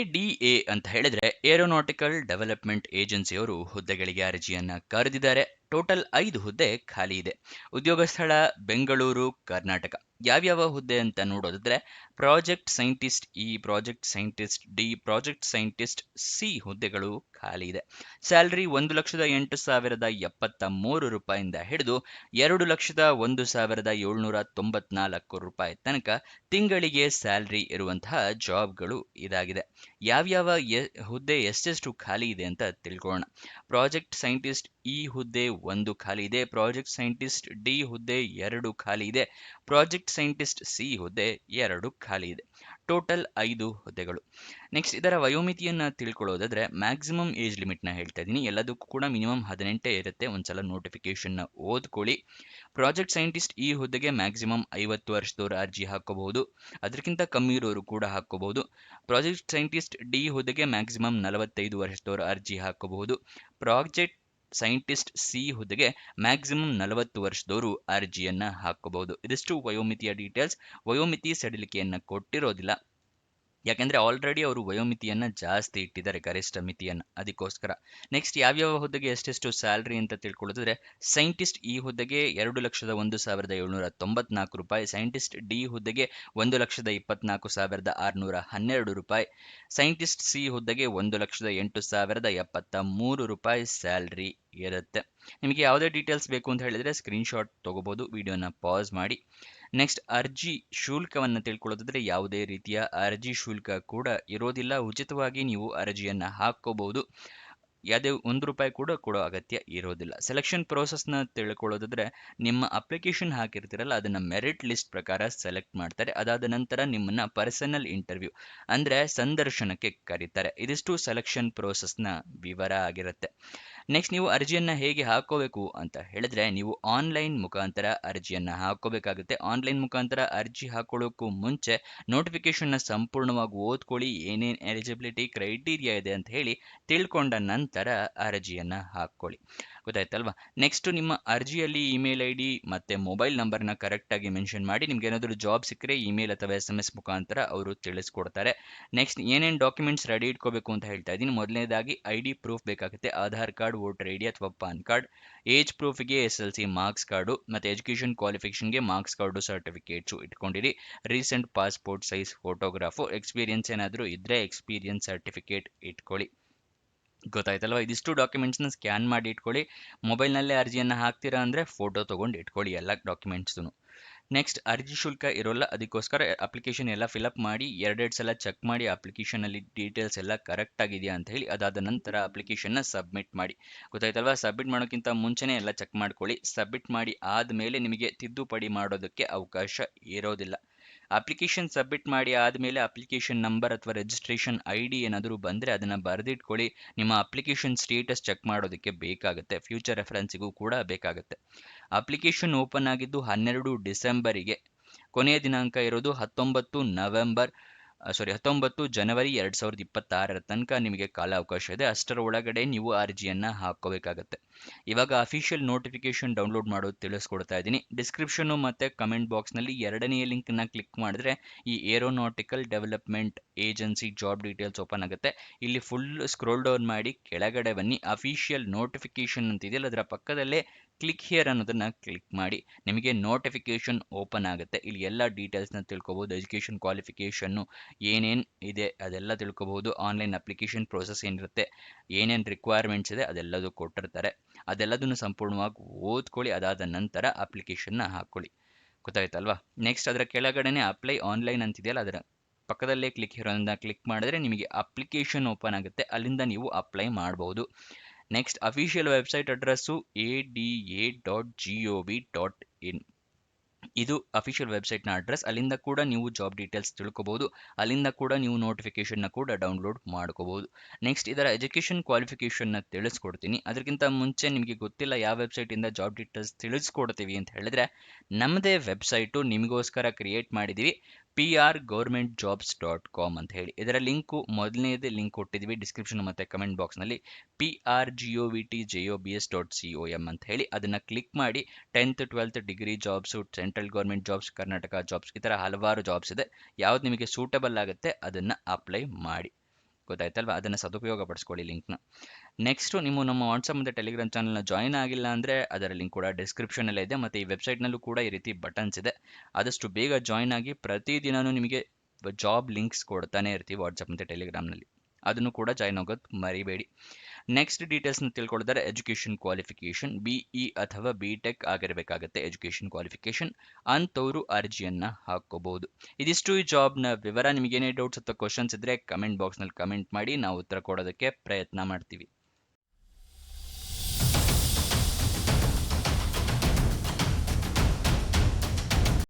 ADA ಅಂತ ಹೇಳಿದ್ರೆ aeronautical development ಏಜೆನ್ಸಿಯವರು ಹುದ್ದೆಗಳಿಗೆ ಅರ್ಜಿಯನ್ನ ಕರೆದಿದ್ದಾರೆ. ಟೋಟಲ್ 5 ಹುದ್ದೆ ಖಾಲಿ ಇದೆ. ಉದ್ಯೋಗ ಸ್ಥಳ ಬೆಂಗಳೂರು, ಕರ್ನಾಟಕ. ಯಾವ್ಯಾವ ಹುದ್ದೆ ಅಂತ ನೋಡೋದಾದ್ರೆ project scientist E, project scientist D, project scientist C ಹುದ್ದೆಗಳು ಖಾಲಿ ಇದೆ. ಸ್ಯಾಲರಿ 1,08,073 ರೂಪಾಯಿಂದ ಹಿಡಿದು 2,01,794 ರೂಪಾಯಿ ತನಕ ತಿಂಗಳಿಗೆ ಸ್ಯಾಲರಿ ಇರುವಂತಹ ಜಾಬ್ಗಳು ಇದಾಗಿದೆ. ಯಾವ್ಯಾವ ಹುದ್ದೆ ಎಷ್ಟೆಷ್ಟು ಖಾಲಿ ಇದೆ ಅಂತ ತಿಳ್ಕೊಳ್ಳೋಣ. ಪ್ರಾಜೆಕ್ಟ್ ಸೈಂಟಿಸ್ಟ್ ಇ ಹುದ್ದೆ 1 ಖಾಲಿ ಇದೆ. ಪ್ರಾಜೆಕ್ಟ್ ಸೈಂಟಿಸ್ಟ್ ಡಿ ಹುದ್ದೆ 2 ಖಾಲಿ ಇದೆ. ಪ್ರಾಜೆಕ್ಟ್ ಸೈಂಟಿಸ್ಟ್ ಸಿ ಹುದ್ದೆ 2 ಖಾಲಿ ಇದೆ. ಟೋಟಲ್ 5 ಹುದ್ದೆಗಳು. ನೆಕ್ಸ್ಟ್ ಇದರ ವಯೋಮಿತಿಯನ್ನ ತಿಳ್ಕೊಳ್ಳೋದಾದ್ರೆ ಮ್ಯಾಕ್ಸಿಮಮ್ ಏಜ್ ಲಿಮಿಟ್ ನ ಹೇಳ್ತಾ ಇದ್ದೀನಿ. ಎಲ್ಲದಕ್ಕೂ ಕೂಡ ಮಿನಿಮಮ್ 18 ಇರುತ್ತೆ. ಒಂದ್ಸಲ ನೋಟಿಫಿಕೇಶನ್ ನ ಓದ್ಕೊಳ್ಳಿ. ಪ್ರಾಜೆಕ್ಟ್ ಸೈಂಟಿಸ್ಟ್ ಈ ಹುದ್ದೆಗೆ ಮ್ಯಾಕ್ಸಿಮಮ್ 50 ವರ್ಷದವರು ಅರ್ಜಿ ಹಾಕೋಬಹುದು. ಅದಕ್ಕಿಂತ ಕಮ್ಮಿ ಇರೋರು ಕೂಡ ಹಾಕೋಬಹುದು. ಪ್ರಾಜೆಕ್ಟ್ ಸೈಂಟಿಸ್ಟ್ ಡಿ ಹುದ್ದೆಗೆ ಮ್ಯಾಕ್ಸಿಮಮ್ 45 ವರ್ಷದವರು ಅರ್ಜಿ ಹಾಕೋಬಹುದು. ಪ್ರಾಜೆಕ್ಟ್ ಸೈಂಟಿಸ್ಟ್ ಸಿ ಹುದ್ದೆಗೆ ಮ್ಯಾಕ್ಸಿಮಮ್ 40 ವರ್ಷದವರು ಅರ್ಜಿಯನ್ನ ಹಾಕೋಬಹುದು. ಇದಿಷ್ಟು ವಯೋಮಿತಿಯ ಡೀಟೇಲ್ಸ್. ವಯೋಮಿತಿ ಸಡಿಲಿಕೆಯನ್ನ ಕೊಟ್ಟಿರೋದಿಲ್ಲ, ಯಾಕೆಂದ್ರೆ ಆಲ್ರೆಡಿ ಅವರು ವಯೋಮಿತಿಯನ್ನ ಜಾಸ್ತಿ ಇಟ್ಟಿದ್ದಾರೆ, ಗರಿಷ್ಠ ಮಿತಿಯನ್ನ, ಅದಕ್ಕೋಸ್ಕರ. ನೆಕ್ಸ್ಟ್ ಯಾವ್ಯಾವ ಹುದ್ದೆಗೆ ಎಷ್ಟೆಷ್ಟು ಸ್ಯಾಲರಿ ಅಂತ ತಿಳ್ಕೊಳ್ಳೋದಾದ್ರೆ ಸೈಂಟಿಸ್ಟ್ ಈ ಹುದ್ದೆಗೆ 2,01,794 ರೂಪಾಯಿ. ಸೈಂಟಿಸ್ಟ್ ಡಿ ಹುದ್ದೆಗೆ 1,24,612 ರೂಪಾಯಿ. ಸೈಂಟಿಸ್ಟ್ ಸಿ ಹುದ್ದೆಗೆ 1,08,073 ರೂಪಾಯಿ ಸ್ಯಾಲರಿ ಇರುತ್ತೆ. ನಿಮಗೆ ಯಾವುದೇ ಡೀಟೇಲ್ಸ್ ಬೇಕು ಅಂತ ಹೇಳಿದ್ರೆ ಸ್ಕ್ರೀನ್ಶಾಟ್ ತಗೋಬಹುದು. ವಿಡಿಯೋನ ಪಾಸ್ ಮಾಡಿ. ನೆಕ್ಸ್ಟ್ ಅರ್ಜಿ ಶುಲ್ಕವನ್ನು ತಿಳ್ಕೊಳ್ಳೋದಾದ್ರೆ ಯಾವುದೇ ರೀತಿಯ ಅರ್ಜಿ ಶುಲ್ಕ ಕೂಡ ಇರೋದಿಲ್ಲ. ಉಚಿತವಾಗಿ ನೀವು ಅರ್ಜಿಯನ್ನ ಹಾಕೋಬಹುದು. ಯಾವುದೇ ₹1 ಕೂಡ ಕೊಡೋ ಅಗತ್ಯ ಇರೋದಿಲ್ಲ. ಸೆಲೆಕ್ಷನ್ ಪ್ರೋಸೆಸ್ನ ತಿಳ್ಕೊಳ್ಳೋದಾದ್ರೆ ನಿಮ್ಮ ಅಪ್ಲಿಕೇಶನ್ ಹಾಕಿರ್ತೀರಲ್ಲ ಅದನ್ನ ಮೆರಿಟ್ ಲಿಸ್ಟ್ ಪ್ರಕಾರ ಸೆಲೆಕ್ಟ್ ಮಾಡ್ತಾರೆ. ಅದಾದ ನಂತರ ನಿಮ್ಮನ್ನ ಪರ್ಸನಲ್ ಇಂಟರ್ವ್ಯೂ ಅಂದ್ರೆ ಸಂದರ್ಶನಕ್ಕೆ ಕರೀತಾರೆ. ಇದಿಷ್ಟು ಸೆಲೆಕ್ಷನ್ ಪ್ರೋಸೆಸ್ನ ವಿವರ ಆಗಿರುತ್ತೆ. ನೆಕ್ಸ್ಟ್ ನೀವು ಅರ್ಜಿಯನ್ನ ಹೇಗೆ ಹಾಕೋಬೇಕು ಅಂತ ಹೇಳಿದ್ರೆ ನೀವು ಆನ್ಲೈನ್ ಮುಖಾಂತರ ಅರ್ಜಿಯನ್ನ ಹಾಕೋಬೇಕಾಗುತ್ತೆ. ಆನ್ಲೈನ್ ಮುಖಾಂತರ ಅರ್ಜಿ ಹಾಕೊಳ್ಳೋಕ್ಕೂ ಮುಂಚೆ ನೋಟಿಫಿಕೇಶನ್ನ ಸಂಪೂರ್ಣವಾಗಿ ಓದ್ಕೊಳ್ಳಿ. ಏನೇನು ಎಲಿಜಿಬಿಲಿಟಿ ಕ್ರೈಟೀರಿಯಾ ಇದೆ ಅಂತ ಹೇಳಿ ತಿಳ್ಕೊಂಡ ನಂತರ ಅರ್ಜಿಯನ್ನ ಹಾಕೊಳ್ಳಿ. ಗೊತ್ತಾಯ್ತಲ್ವಾ? ನೆಕ್ಸ್ಟ್ ನಿಮ್ಮ ಅರ್ಜಿಯಲ್ಲಿ ಇಮೇಲ್ ಐಡಿ ಮತ್ತೆ ಮೊಬೈಲ್ ನಂಬರ್ನ ಕರೆಕ್ಟ್ ಆಗಿ ಮೆನ್ಷನ್ ಮಾಡಿ. ನಿಮ್ಗೆ ಏನಾದರೂ ಜಾಬ್ ಸಿಕ್ಕರೆ ಇಮೇಲ್ ಅಥವಾ SMS ಮುಖಾಂತರ ಅವರು ತಿಳಿಸ್ಕೊಡ್ತಾರೆ. ನೆಕ್ಸ್ಟ್ ಏನೇನು ಡಾಕ್ಯುಮೆಂಟ್ಸ್ ರೆಡಿ ಇಟ್ಕೋಬೇಕು ಅಂತ ಹೇಳ್ತಾ ಇದ್ದೀನಿ. ಮೊದಲನೇದಾಗಿ ID ಪ್ರೂಫ್ ಬೇಕಾಗುತ್ತೆ. ಆಧಾರ್ ಕಾರ್ಡ್, ವೋಟರ್ ID ಅಥವಾ ಪಾನ್ ಕಾರ್ಡ್. ಏಜ್ ಪ್ರೂಫ್ಗೆ SLC ಮಾರ್ಕ್ಸ್ ಕಾರ್ಡು ಮತ್ತೆ ಎಜುಕೇಶನ್ ಕ್ವಾಲಿಫಿಕೇಶನ್ಗೆ ಮಾರ್ಕ್ಸ್ ಕಾರ್ಡು, ಸರ್ಟಿಫಿಕೇಟ್ಸು ಇಟ್ಕೊಂಡಿರಿ. Recent passport size photograph. Experience ಏನಾದರೂ ಇದ್ರೆ ಎಕ್ಸ್ಪೀರಿಯನ್ಸ್ ಸರ್ಟಿಫಿಕೇಟ್ ಇಟ್ಕೊಳ್ಳಿ. ಗೊತ್ತಾಯ್ತಲ್ವಾ? ಇದಿಷ್ಟು ಡಾಕ್ಯುಮೆಂಟ್ಸ್ನ ಸ್ಕ್ಯಾನ್ ಮಾಡಿ ಇಟ್ಕೊಳ್ಳಿ. ಮೊಬೈಲ್ನಲ್ಲೇ ಅರ್ಜಿಯನ್ನು ಹಾಕ್ತೀರಾ ಅಂದರೆ ಫೋಟೋ ತೊಗೊಂಡು ಇಟ್ಕೊಳ್ಳಿ ಎಲ್ಲ ಡಾಕ್ಯುಮೆಂಟ್ಸು. ನೆಕ್ಸ್ಟ್ ಅರ್ಜಿ ಶುಲ್ಕ ಇರೋಲ್ಲ, ಅದಕ್ಕೋಸ್ಕರ ಅಪ್ಲಿಕೇಶನ್ ಎಲ್ಲ ಫಿಲಪ್ ಮಾಡಿ 2 ಸಲ ಚೆಕ್ ಮಾಡಿ ಅಪ್ಲಿಕೇಶನಲ್ಲಿ ಡೀಟೇಲ್ಸ್ ಎಲ್ಲ ಕರೆಕ್ಟ್ ಆಗಿದೆಯಾ ಅಂತ ಹೇಳಿ. ಅದಾದ ನಂತರ ಅಪ್ಲಿಕೇಶನ್ನ ಸಬ್ಮಿಟ್ ಮಾಡಿ. ಗೊತ್ತಾಯ್ತಲ್ವಾ? ಸಬ್ಮಿಟ್ ಮಾಡೋಕ್ಕಿಂತ ಮುಂಚೆನೇ ಎಲ್ಲ ಚೆಕ್ ಮಾಡ್ಕೊಳ್ಳಿ. ಸಬ್ಮಿಟ್ ಮಾಡಿ ಆದಮೇಲೆ ನಿಮಗೆ ತಿದ್ದುಪಡಿ ಮಾಡೋದಕ್ಕೆ ಅವಕಾಶ ಇರೋದಿಲ್ಲ. ಅಪ್ಲಿಕೇಶನ್ ಸಬ್ಮಿಟ್ ಮಾಡಿ ಆದಮೇಲೆ ಅಪ್ಲಿಕೇಶನ್ ನಂಬರ್ ಅಥವಾ ರಿಜಿಸ್ಟ್ರೇಷನ್ ID ಏನಾದರೂ ಬಂದರೆ ಅದನ್ನು ಬರೆದಿಟ್ಕೊಳ್ಳಿ. ನಿಮ್ಮ ಅಪ್ಲಿಕೇಶನ್ ಸ್ಟೇಟಸ್ ಚೆಕ್ ಮಾಡೋದಕ್ಕೆ ಬೇಕಾಗುತ್ತೆ. ಫ್ಯೂಚರ್ ರೆಫರೆನ್ಸಿಗೂ ಕೂಡ ಬೇಕಾಗುತ್ತೆ. ಅಪ್ಲಿಕೇಶನ್ ಓಪನ್ ಆಗಿದ್ದು 12 ಡಿಸೆಂಬರಿಗೆ. ಕೊನೆಯ ದಿನಾಂಕ ಇರೋದು 19 ಜನವರಿ 2026 ತನಕ ನಿಮಗೆ ಕಾಲಾವಕಾಶ ಇದೆ. ಅಷ್ಟರ ಒಳಗಡೆ ನೀವು ಅರ್ಜಿಯನ್ನ ಹಾಕೋಬೇಕಾಗತ್ತೆ. ಇವಾಗ ಅಫಿಷಿಯಲ್ ನೋಟಿಫಿಕೇಶನ್ ಡೌನ್ಲೋಡ್ ಮಾಡೋದು ತಿಳಿಸ್ಕೊಡ್ತಾ ಇದ್ದೀನಿ. ಡಿಸ್ಕ್ರಿಪ್ಷನ್ ಮತ್ತೆ ಕಮೆಂಟ್ ಬಾಕ್ಸ್ನಲ್ಲಿ 2ನೇ ಲಿಂಕ್ನ ಕ್ಲಿಕ್ ಮಾಡಿದ್ರೆ ಈ aeronautical development agency job details open ಆಗುತ್ತೆ. ಇಲ್ಲಿ ಫುಲ್ ಸ್ಕ್ರೋಲ್ ಡೌನ್ ಮಾಡಿ ಕೆಳಗಡೆ ಬನ್ನಿ. ಅಫಿಷಿಯಲ್ ನೋಟಿಫಿಕೇಶನ್ ಅಂತ ಇದೆಯಲ್ಲ ಅದರ ಪಕ್ಕದಲ್ಲೇ ಕ್ಲಿಕ್ ಹಿಯರ್ ಅನ್ನೋದನ್ನ ಕ್ಲಿಕ್ ಮಾಡಿ. ನಿಮಗೆ ನೋಟಿಫಿಕೇಶನ್ ಓಪನ್ ಆಗುತ್ತೆ. ಇಲ್ಲಿ ಎಲ್ಲ ಡೀಟೇಲ್ಸ್ನ ತಿಳ್ಕೊಬಹುದು. ಎಜುಕೇಷನ್ ಕ್ವಾಲಿಫಿಕೇಷನ್ನು ಏನೇನು ಇದೆ ಅದೆಲ್ಲ ತಿಳ್ಕೊಬಹುದು. ಆನ್ಲೈನ್ ಅಪ್ಲಿಕೇಶನ್ ಪ್ರೋಸೆಸ್ ಏನಿರುತ್ತೆ, ಏನೇನು ರಿಕ್ವೈರ್ಮೆಂಟ್ಸ್ ಇದೆ ಅದೆಲ್ಲದು ಕೊಟ್ಟಿರ್ತಾರೆ. ಅದೆಲ್ಲದನ್ನು ಸಂಪೂರ್ಣವಾಗಿ ಓದ್ಕೊಳ್ಳಿ. ಅದಾದ ನಂತರ ಅಪ್ಲಿಕೇಶನ್ನ ಹಾಕ್ಕೊಳ್ಳಿ. ಗೊತ್ತಾಯ್ತಲ್ವಾ? ನೆಕ್ಸ್ಟ್ ಅದರ ಕೆಳಗಡೆನೆ ಅಪ್ಲೈ ಆನ್ಲೈನ್ ಅಂತಿದೆಯಲ್ಲ ಅದರ ಪಕ್ಕದಲ್ಲೇ ಕ್ಲಿಕ್ ಇರೋದನ್ನ ಕ್ಲಿಕ್ ಮಾಡಿದ್ರೆ ನಿಮಗೆ ಅಪ್ಲಿಕೇಶನ್ ಓಪನ್ ಆಗುತ್ತೆ. ಅಲ್ಲಿಂದ ನೀವು ಅಪ್ಲೈ ಮಾಡಬಹುದು. Next official website address ada.gov.in. ಇದು ಅಫಿಷಿಯಲ್ ವೆಬ್ಸೈಟ್ನ ಅಡ್ರೆಸ್. ಅಲ್ಲಿಂದ ಕೂಡ ನೀವು ಜಾಬ್ ಡೀಟೇಲ್ಸ್ ತಿಳ್ಕೊಬಹುದು. ಅಲ್ಲಿಂದ ಕೂಡ ನೀವು ನೋಟಿಫಿಕೇಶನ್ನ ಕೂಡ ಡೌನ್ಲೋಡ್ ಮಾಡ್ಕೋಬಹುದು. ನೆಕ್ಸ್ಟ್ ಇದರ ಎಜುಕೇಷನ್ ಕ್ವಾಲಿಫಿಕೇಷನ್ನ ತಿಳಿಸ್ಕೊಡ್ತೀನಿ. ಅದಕ್ಕಿಂತ ಮುಂಚೆ ನಿಮಗೆ ಗೊತ್ತಿಲ್ಲ ಯಾವ ವೆಬ್ಸೈಟಿಂದ ಜಾಬ್ ಡೀಟೇಲ್ಸ್ ತಿಳಿಸ್ಕೊಡ್ತೀವಿ ಅಂತ ಹೇಳಿದ್ರೆ ನಮ್ಮದೇ ವೆಬ್ಸೈಟು ನಿಮಗೋಸ್ಕರ ಕ್ರಿಯೇಟ್ ಮಾಡಿದ್ದೀವಿ. prgovernmentjobs.com ಅಂತ ಹೇಳಿ. ಇದರ ಲಿಂಕು ಮೊದಲನೇದೇ ಲಿಂಕ್ ಕೊಟ್ಟಿದ್ದೀವಿ ಡಿಸ್ಕ್ರಿಪ್ಷನ್ ಮತ್ತು ಕಮೆಂಟ್ ಬಾಕ್ಸ್ನಲ್ಲಿ. prgovtjobs.com ಅಂತ ಹೇಳಿ ಅದನ್ನು ಕ್ಲಿಕ್ ಮಾಡಿ 10th 12th degree jobs, central government jobs, Karnataka jobs, ಈ ಥರ ಹಲವಾರು ಜಾಬ್ಸ್ ಇದೆ. ಯಾವ್ದು ನಿಮಗೆ ಸೂಟಬಲ್ ಆಗುತ್ತೆ ಅದನ್ನು ಅಪ್ಲೈ ಮಾಡಿ. ಗೊತ್ತಾಯ್ತಲ್ವಾ? ಅದನ್ನು ಸದುಪಯೋಗ ಪಡಿಸ್ಕೊಳ್ಳಿ ಲಿಂಕ್ನ. ನೆಕ್ಸ್ಟು ನೀವು ನಮ್ಮ ವಾಟ್ಸಪ್ ಮತ್ತು ಟೆಲಿಗ್ರಾಮ್ ಚಾನಲ್ನ ಜಾಯ್ನ್ ಆಗಿಲ್ಲ ಅಂದರೆ ಅದರ ಲಿಂಕ್ ಕೂಡ ಡಿಸ್ಕ್ರಿಪ್ಷನಲ್ಲೇ ಇದೆ, ಮತ್ತು ಈ ವೆಬ್ಸೈಟ್ನಲ್ಲೂ ಕೂಡ ಈ ರೀತಿ ಬಟನ್ಸ್ ಇದೆ. ಆದಷ್ಟು ಬೇಗ ಜಾಯ್ನ್ ಆಗಿ, ಪ್ರತಿದಿನವೂ ನಿಮಗೆ ಜಾಬ್ ಲಿಂಕ್ಸ್ ಕೊಡ್ತಾನೆ ಇರ್ತೀವಿ ವಾಟ್ಸಪ್ ಮತ್ತು ಟೆಲಿಗ್ರಾಮ್ನಲ್ಲಿ. ಅದನ್ನು ಕೂಡ ಜಾಯ್ನ್ ಆಗೋದು ಮರಿಬೇಡಿ. ನೆಕ್ಸ್ಟ್ ಡೀಟೇಲ್ಸ್ನ ತಿಳ್ಕೊಳ್ಳೋದಾದ್ರೆ ಎಜುಕೇಷನ್ ಕ್ವಾಲಿಫಿಕೇಷನ್ BE ಅಥವಾ BTech ಆಗಿರಬೇಕಾಗತ್ತೆ ಎಜುಕೇಷನ್ ಕ್ವಾಲಿಫಿಕೇಷನ್. ಅಂಥವರು ಅರ್ಜಿಯನ್ನು ಹಾಕ್ಕೋಬಹುದು. ಇದಿಷ್ಟು ಈ ಜಾಬ್ನ ವಿವರ. ನಿಮಗೇನೇ ಡೌಟ್ಸ್ ಅಥವಾ ಕ್ವಶನ್ಸ್ ಇದ್ದರೆ ಕಮೆಂಟ್ ಬಾಕ್ಸ್ನಲ್ಲಿ ಕಮೆಂಟ್ ಮಾಡಿ, ನಾವು ಉತ್ತರ ಕೊಡೋದಕ್ಕೆ ಪ್ರಯತ್ನ ಮಾಡ್ತೀವಿ.